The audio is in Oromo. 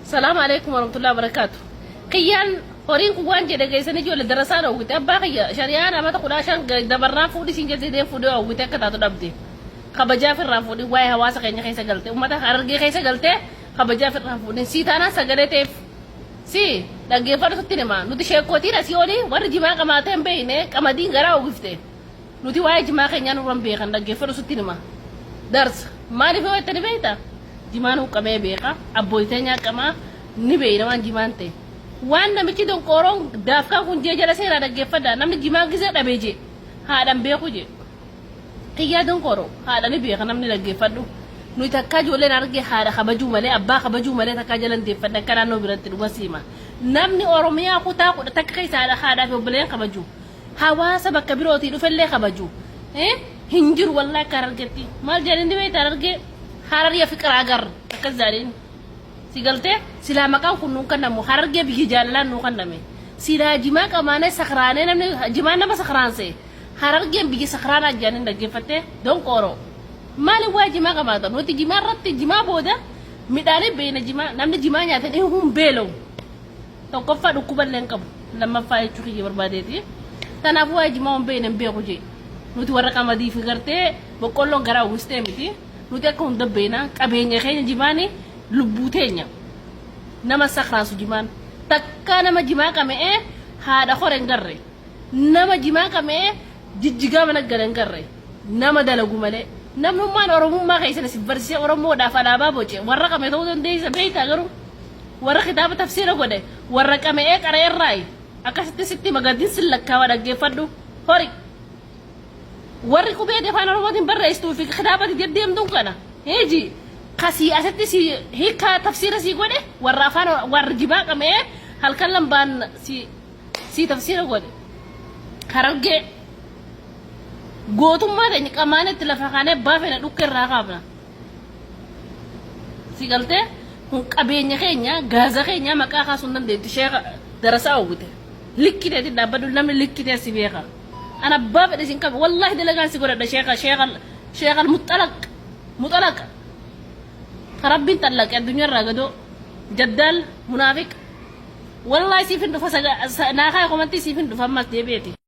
السلام عليكم ورحمة الله وبركاته. قيان هورين كوان جدا جيسني جو لدرسان أو قلت أبا قيا شريان أما تقول عشان دبرنا فودي سينجل زيدين فودي أو قلت كتاتو دبدي خبجا في الرافودي واي هواسا كيني خيسا قلتي وما تخرجي خيسا قلتي خبجا في الرافودي سيتانا سجلتي si lagi far sutti ma nuti shekoti na sioli war jima kama tembe ne kama dingara o gifte nuti waye jima kanya no rambe kan lagi far sutti ma dars mari fe wete beita jima no kame be ka aboitenya kama ni be na wan jimante wanda mi ci don koron dafka kun je jala sera lagi fada namni jima gize da beje ha dan be kuje kiya don koro ha dan be kan namni lagi fadu nuti takkaji wala narge hada khabaju male abba khabaju male takkajalan de fadda kana no biranti wasima namni oromiya ko ta ko takkai sala hada fe bule khabaju hawasa bakabiroti du felle khabaju hinjir walla karargeti mal jani ndi way tararge harar ya fikra agar takazalin sigalte sila makan kunu kana mu hararge bi jallan no kana me sila jima kamane sakrane namni jima na sakranse hararge bi sakrana jani ndage fatte don koro mali waji ma kama don wati jima ratti jima boda mi dale be na jima namni jima nya tan hum belo to ko fadu kubal len kam lamma fay ci xiji barbadeti tana bu waji ma on be na be ko je nuti wara kama di figarte bo kollo gara ustemiti nuti ko ndabbe na kabe nya xeyna jima ni lubutenya nama sakhrasu jiman takana ma jima kame hada khore ngarre nama jima kame jijjiga mana gare ngarre nama dalagu male namnu man oromo ma kaysa si versi oromo da fada babo je warra kame to don de beita garu warra kitab tafsir gode warra kame kare rai akasati sitti magadin silaka wada ge faddu hori warri ko be de fana oromo din barra istu fi khidabati jedem dun kana heji kasi asati si hika tafsir si gode warra fana warra jiba kame hal kallam ban si tafsir gode karage gotumma da ni kamane tilafakane bafena dukkerra qabna sigalte hun qabenya kenya gaza kenya maka khasundan de sheikh darasa awute likite di dabadu namni likite sibeka ana bab de sin kab wallahi de lagan sigora da sheikh al mutalaq rabbi talaq ad-dunya ragado jaddal munafiq wallahi sifin do fasaga na khay ko manti sifin do famas de beti